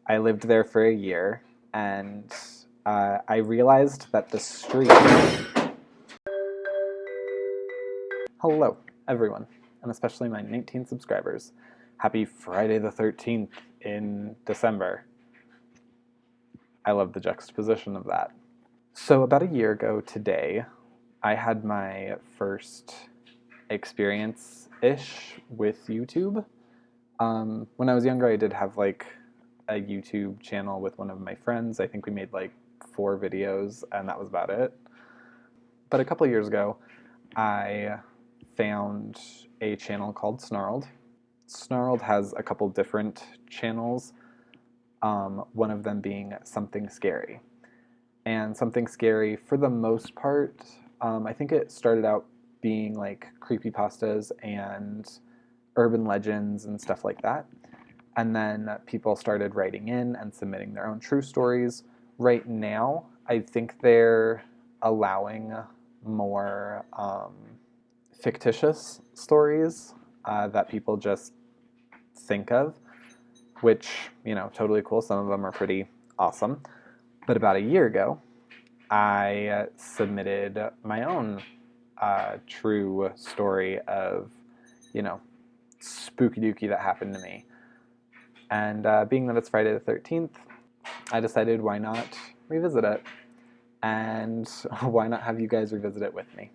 I lived there for a year, and I realized that the street... Hello, everyone, and especially my 19 subscribers. Happy Friday the 13th in December. I love the juxtaposition of that. So about a year ago today, I had my first experience-ish with YouTube. When I was younger, I did have like a YouTube channel with one of my friends. I think we made like 4 videos, and that was about it. But a couple years ago, I found a channel called Snarled. Snarled has a couple different channels, one of them being Something Scary. And Something Scary, for the most part, I think it started out being like creepypastas and urban legends and stuff like that. And then people started writing in and submitting their own true stories. Right now, I think they're allowing more fictitious stories that people just think of, which, you know, totally cool. Some of them are pretty awesome. But about a year ago, I submitted my own true story of, you know, spooky dooky that happened to me. And being that it's Friday the 13th, I decided why not revisit it? And why not have you guys revisit it with me?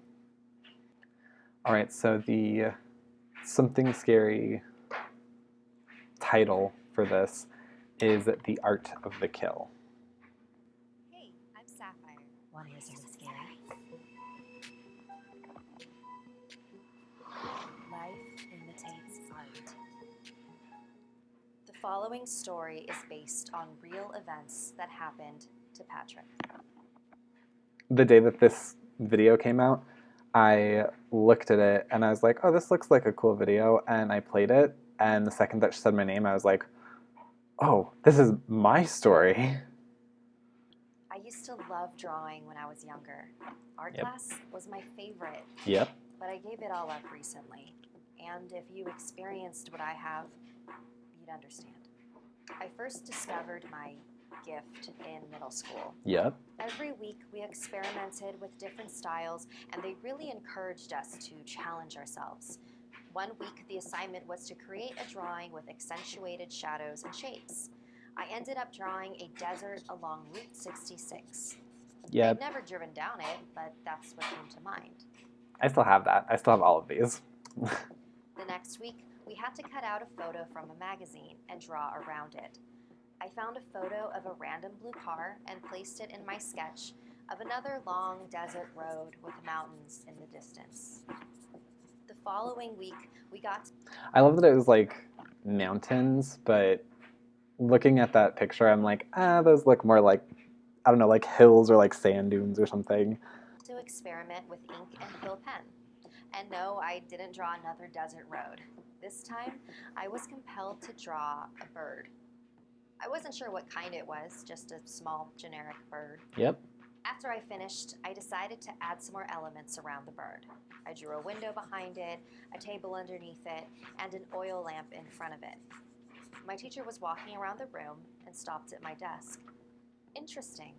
Alright, so the Something Scary title for this is The Art of the Kill. Hey, I'm Sapphire. Want to hear something scary? Life imitates art. The following story is based on real events that happened to Patrick. The day that this video came out, I looked at it and I was like, oh, this looks like a cool video, and I played it, and the second that she said my name, I was like, oh, this is my story. I used to love drawing when I was younger. Art Yep. class was my favorite, Yep. but I gave it all up recently. And if you experienced what I have, you'd understand. I first discovered my gift in middle school. Yep. Every week we experimented with different styles, and they really encouraged us to challenge ourselves. One week the assignment was to create a drawing with accentuated shadows and shapes. I ended up drawing a desert along Route 66. Yep. I'd never driven down it, but that's what came to mind. I still have that. I still have all of these. The next week, we had to cut out a photo from a magazine and draw around it. I found a photo of a random blue car and placed it in my sketch of another long desert road with mountains in the distance. The following week, we got... I love that it was like mountains, but looking at that picture, I'm like, those look more like, I don't know, like hills or like sand dunes or something. to experiment with ink and quill pen. And no, I didn't draw another desert road. This time, I was compelled to draw a bird. I wasn't sure what kind it was, just a small generic bird. Yep. After I finished, I decided to add some more elements around the bird. I drew a window behind it, a table underneath it, and an oil lamp in front of it. My teacher was walking around the room and stopped at my desk. Interesting.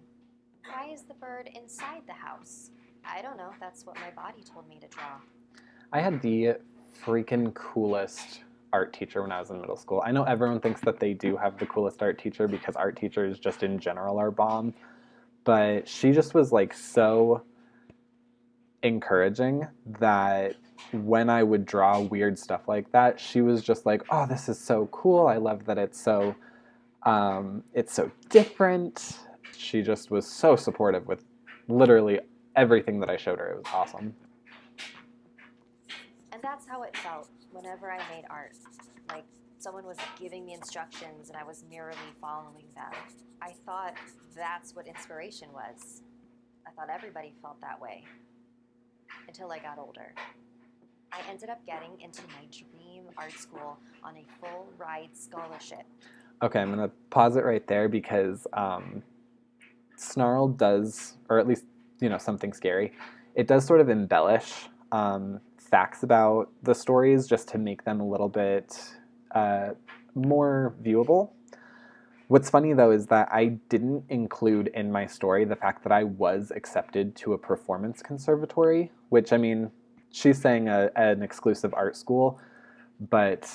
Why is the bird inside the house? I don't know, that's what my body told me to draw. I had the freaking coolest art teacher when I was in middle school. I know everyone thinks that they do have the coolest art teacher because art teachers just in general are bomb, but she just was like so encouraging that when I would draw weird stuff like that, she was just like, oh, this is so cool. I love that it's so different. She just was so supportive with literally everything that I showed her. It was awesome. And that's how it felt whenever I made art. Like someone was giving me instructions and I was merely following them. I thought that's what inspiration was. I thought everybody felt that way. Until I got older. I ended up getting into my dream art school on a full ride scholarship. Okay, I'm going to pause it right there because Snarled does, or at least, you know, Something Scary, it does sort of embellish facts about the stories just to make them a little bit more viewable. What's funny, though, is that I didn't include in my story the fact that I was accepted to a performance conservatory, which, I mean, she's saying an exclusive art school, but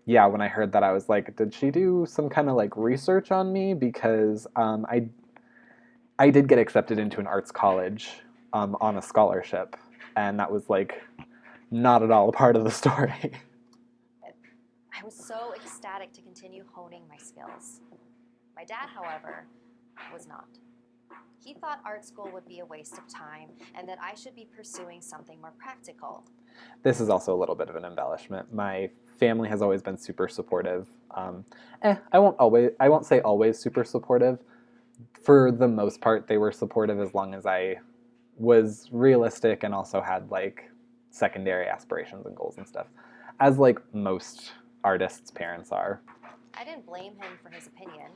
yeah, when I heard that, I was like, did she do some kind of like research on me? Because I did get accepted into an arts college on a scholarship, and that was like not at all a part of the story. I was so ecstatic to continue honing my skills. My dad, however, was not. He thought art school would be a waste of time and that I should be pursuing something more practical. This is also a little bit of an embellishment. My family has always been super supportive. I won't say always super supportive. For the most part, they were supportive as long as I was realistic and also had like secondary aspirations and goals and stuff, as like most artists' parents are. I didn't blame him for his opinion.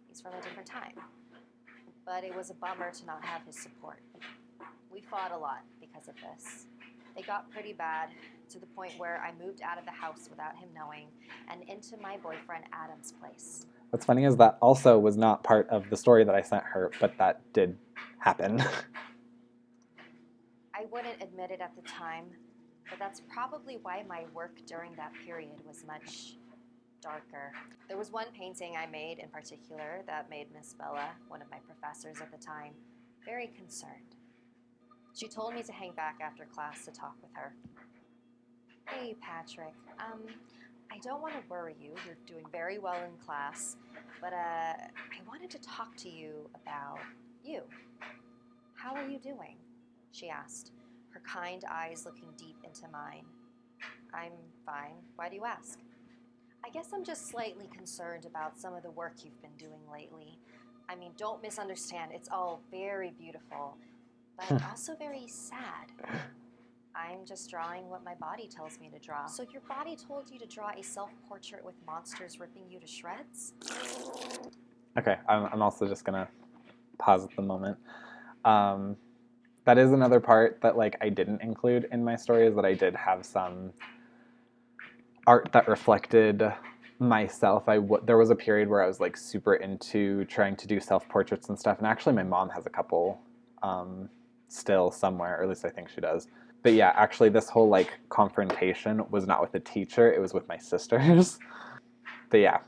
He's from a different time. But it was a bummer to not have his support. We fought a lot because of this. It got pretty bad, to the point where I moved out of the house without him knowing and into my boyfriend Adam's place. What's funny is that also was not part of the story that I sent her, but that did happen. I wouldn't admit it at the time, but that's probably why my work during that period was much darker. There was one painting I made in particular that made Miss Bella, one of my professors at the time, very concerned. She told me to hang back after class to talk with her. Hey, Patrick, I don't want to worry you. You're doing very well in class, but I wanted to talk to you about you. How are you doing? She asked, her kind eyes looking deep into mine. I'm fine. Why do you ask? I guess I'm just slightly concerned about some of the work you've been doing lately. I mean, don't misunderstand. It's all very beautiful, but also very sad. I'm just drawing what my body tells me to draw. So your body told you to draw a self-portrait with monsters ripping you to shreds? Okay, I'm also just gonna pause at the moment. That is another part that like I didn't include in my story, is that I did have some art that reflected myself. There was a period where I was like super into trying to do self-portraits and stuff, and actually my mom has a couple still somewhere, or at least I think she does. But yeah, actually this whole like confrontation was not with the teacher, it was with my sisters. But yeah.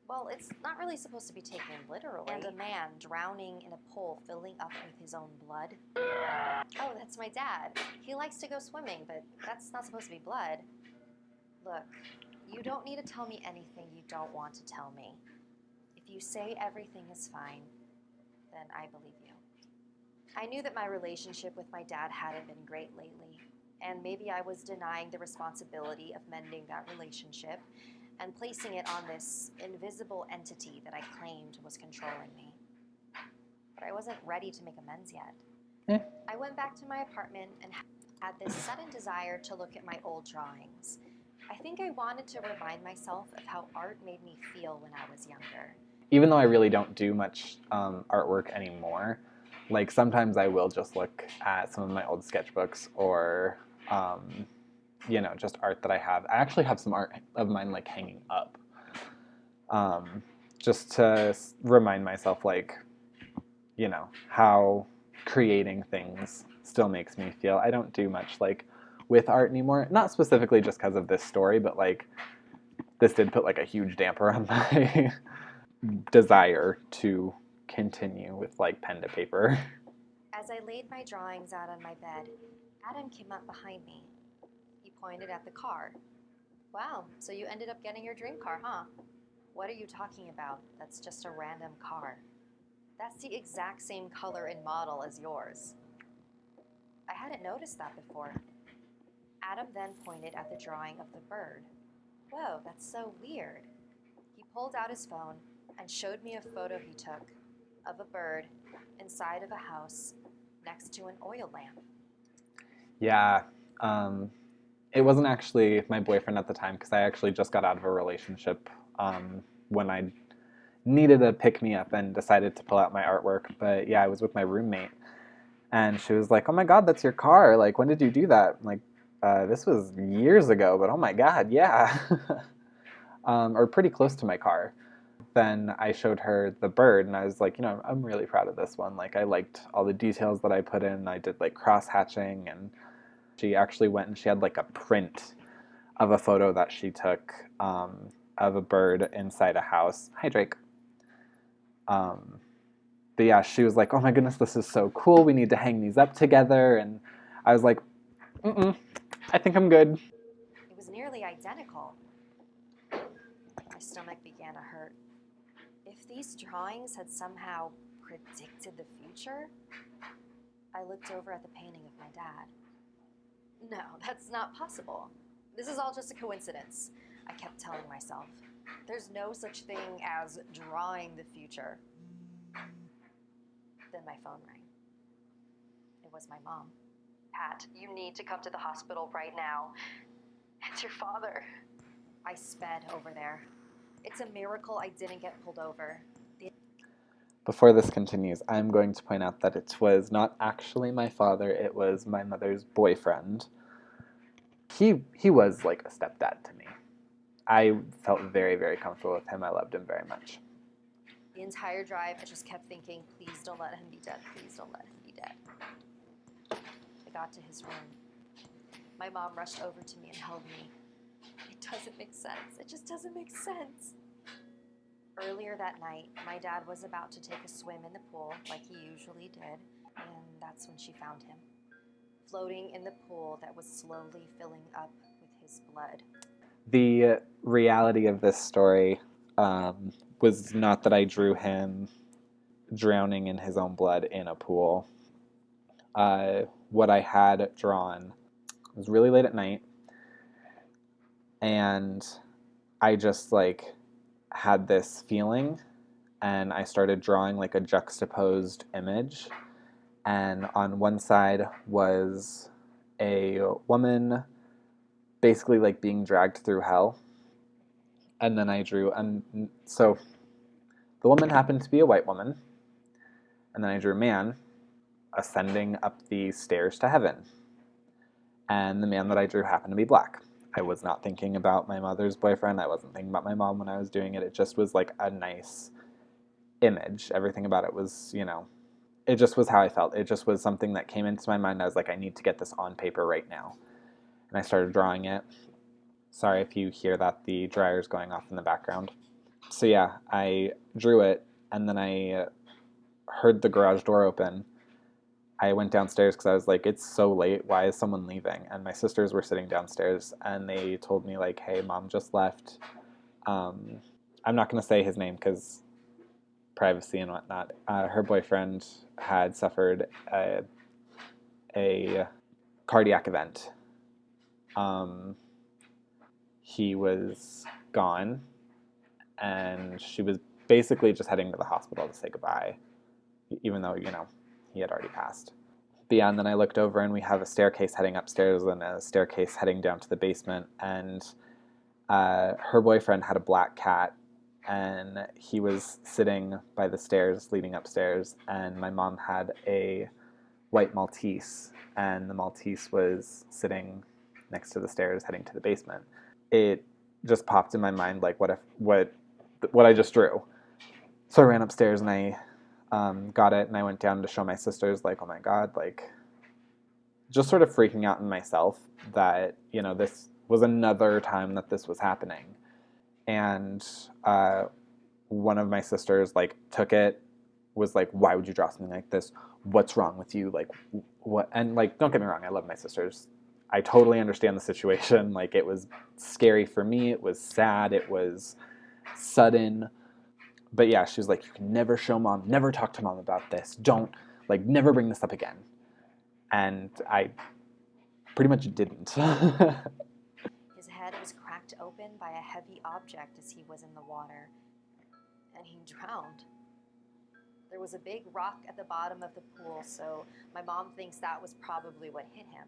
Well, it's not really supposed to be taken literally. And a man drowning in a pool filling up with his own blood. Oh, that's my dad. He likes to go swimming, but that's not supposed to be blood. Look, you don't need to tell me anything you don't want to tell me. If you say everything is fine, then I believe you. I knew that my relationship with my dad hadn't been great lately, and maybe I was denying the responsibility of mending that relationship and placing it on this invisible entity that I claimed was controlling me. But I wasn't ready to make amends yet. I went back to my apartment and had this sudden desire to look at my old drawings. I think I wanted to remind myself of how art made me feel when I was younger. Even though I really don't do much artwork anymore, like sometimes I will just look at some of my old sketchbooks or just art that I have. I actually have some art of mine like hanging up, just to remind myself like, how creating things still makes me feel. I don't do much like with art anymore, not specifically just because of this story, but like this did put like a huge damper on my desire to continue with like pen to paper. As I laid my drawings out on my bed, Adam came up behind me. He pointed at the car. Wow, so you ended up getting your dream car, huh? What are you talking about? That's just a random car. That's the exact same color and model as yours. I hadn't noticed that before. Adam then pointed at the drawing of the bird. Whoa, that's so weird. He pulled out his phone and showed me a photo he took of a bird inside of a house next to an oil lamp. Yeah, it wasn't actually my boyfriend at the time, because I actually just got out of a relationship when I needed a pick-me-up and decided to pull out my artwork. But yeah, I was with my roommate, and she was like, oh my god, that's your car. Like, when did you do that? I'm like, this was years ago, but oh my god, yeah. Or pretty close to my car. then I showed her the bird, and I was like, I'm really proud of this one. Like, I liked all the details that I put in. I did like cross hatching, and she actually went and she had like a print of a photo that she took of a bird inside a house. Hi, Drake. But yeah, she was like, oh my goodness, this is so cool. We need to hang these up together. And I was like, I think I'm good. It was nearly identical. My stomach began to hurt. If these drawings had somehow predicted the future, I looked over at the painting of my dad. No, that's not possible. This is all just a coincidence, I kept telling myself. There's no such thing as drawing the future. Then my phone rang. It was my mom. Pat, you need to come to the hospital right now. It's your father. I sped over there. It's a miracle I didn't get pulled over. Before this continues, I'm going to point out that it was not actually my father, it was my mother's boyfriend. He was like a stepdad to me. I felt very, very comfortable with him. I loved him very much. The entire drive, I just kept thinking, please don't let him be dead. Please don't let him be dead. I got to his room. My mom rushed over to me and held me. It doesn't make sense. It just doesn't make sense. Earlier that night, my dad was about to take a swim in the pool like he usually did, and that's when she found him, floating in the pool that was slowly filling up with his blood. The reality of this story was not that I drew him drowning in his own blood in a pool. What I had drawn was really late at night, and I just like had this feeling, and I started drawing like a juxtaposed image, and on one side was a woman basically like being dragged through hell, and then I drew, and so the woman happened to be a white woman, and then I drew a man ascending up the stairs to heaven, and the man that I drew happened to be black. I was not thinking about my mother's boyfriend. I wasn't thinking about my mom when I was doing it. It just was like a nice image. Everything about it was, it just was how I felt. It just was something that came into my mind. I was like, I need to get this on paper right now. And I started drawing it. Sorry if you hear that, the dryer's going off in the background. So yeah, I drew it, and then I heard the garage door open. I went downstairs because I was like, it's so late. Why is someone leaving? And my sisters were sitting downstairs, and they told me, like, hey, mom just left. I'm not going to say his name because privacy and whatnot. Her boyfriend had suffered a cardiac event. He was gone, and she was basically just heading to the hospital to say goodbye, even though, he had already passed. But yeah, and then I looked over, and we have a staircase heading upstairs and a staircase heading down to the basement, and her boyfriend had a black cat, and he was sitting by the stairs leading upstairs, and my mom had a white Maltese, and the Maltese was sitting next to the stairs heading to the basement. It just popped in my mind, like, what I just drew. So I ran upstairs, and I got it, and I went down to show my sisters, like, oh my god, like, just sort of freaking out in myself that, this was another time that this was happening. And one of my sisters, like, took it, was like, why would you draw something like this? What's wrong with you? Like, what? And, like, don't get me wrong, I love my sisters. I totally understand the situation. Like, it was scary for me. It was sad. It was sudden. But yeah, she was like, you can never show mom, never talk to mom about this. Don't, like, never bring this up again. And I pretty much didn't. His head was cracked open by a heavy object as he was in the water, and he drowned. There was a big rock at the bottom of the pool, so my mom thinks that was probably what hit him.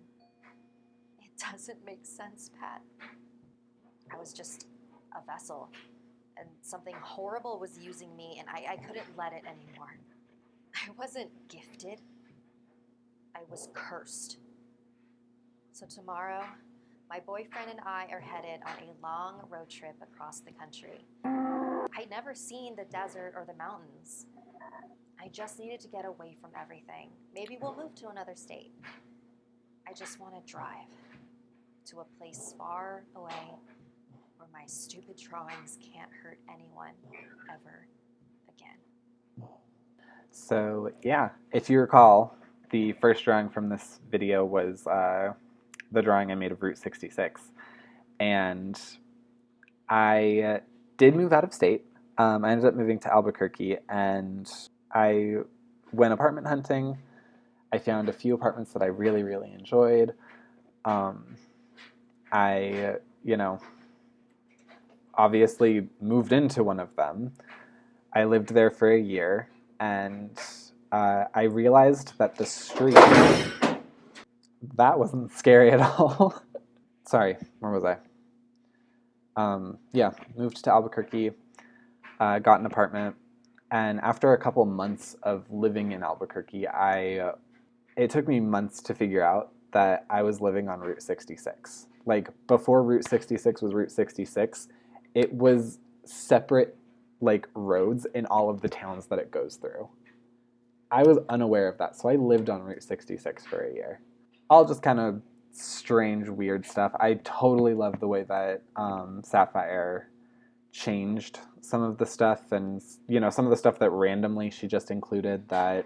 It doesn't make sense, Pat. I was just a vessel, and something horrible was using me, and I couldn't let it anymore. I wasn't gifted. I was cursed. So tomorrow, my boyfriend and I are headed on a long road trip across the country. I'd never seen the desert or the mountains. I just needed to get away from everything. Maybe we'll move to another state. I just want to drive to a place far away where my stupid drawings can't hurt anyone ever again. So yeah, if you recall, the first drawing from this video was the drawing I made of Route 66. And I did move out of state. I ended up moving to Albuquerque, and I went apartment hunting. I found a few apartments that I really, really enjoyed. I, obviously moved into one of them. I lived there for a year, and I realized that the street, that wasn't scary at all. Sorry, where was I? Yeah, moved to Albuquerque, got an apartment, and after a couple months of living in Albuquerque, it took me months to figure out that I was living on Route 66. Like, before Route 66 was Route 66, it was separate, like, roads in all of the towns that it goes through. I was unaware of that, so I lived on Route 66 for a year. All just kind of strange, weird stuff. I totally love the way that Sapphire changed some of the stuff, and some of the stuff that randomly she just included that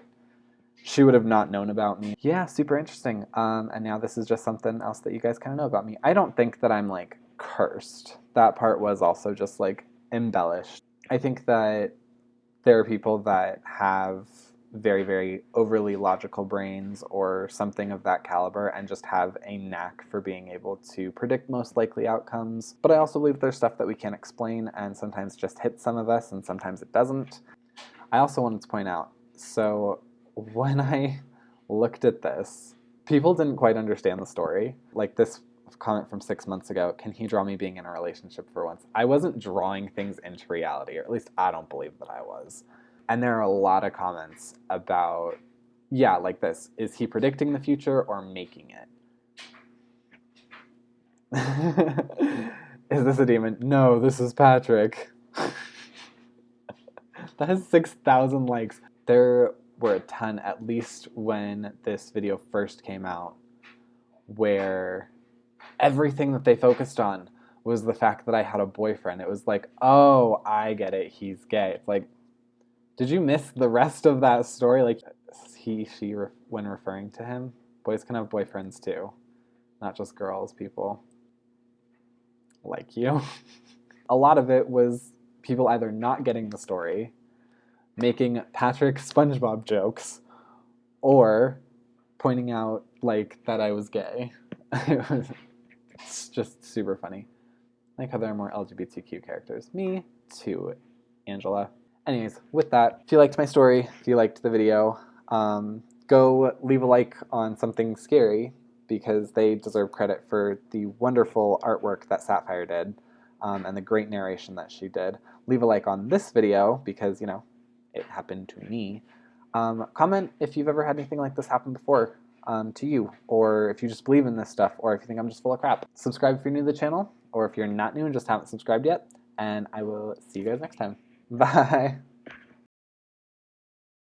she would have not known about me. Yeah, super interesting. And now this is just something else that you guys kind of know about me. I don't think that I'm like cursed. That part was also just like embellished. I think that there are people that have very, very overly logical brains or something of that caliber and just have a knack for being able to predict most likely outcomes. But I also believe there's stuff that we can't explain and sometimes just hits some of us and sometimes it doesn't. I also wanted to point out, so when I looked at this, people didn't quite understand the story. Like this comment from 6 months ago, can he draw me being in a relationship for once? I wasn't drawing things into reality, or at least I don't believe that I was. And there are a lot of comments about, yeah, like this. Is he predicting the future or making it? Is this a demon? No, this is Patrick. That has 6,000 likes. There were a ton, at least when this video first came out, where everything that they focused on was the fact that I had a boyfriend. It was like, oh, I get it, he's gay. It's like, did you miss the rest of that story? Like, he, she, when referring to him, boys can have boyfriends too, not just girls, people like you. A lot of it was people either not getting the story, making Patrick SpongeBob jokes, or pointing out like that I was gay. It's just super funny. Like how there are more LGBTQ characters. Me too, Angela. Anyways, with that, if you liked my story, if you liked the video, go leave a like on something scary because they deserve credit for the wonderful artwork that Sapphire did and the great narration that she did. Leave a like on this video because, it happened to me. Comment if you've ever had anything like this happen before to you, or if you just believe in this stuff, or if you think I'm just full of crap. Subscribe if you're new to the channel, or if you're not new and just haven't subscribed yet, and I will see you guys next time. Bye!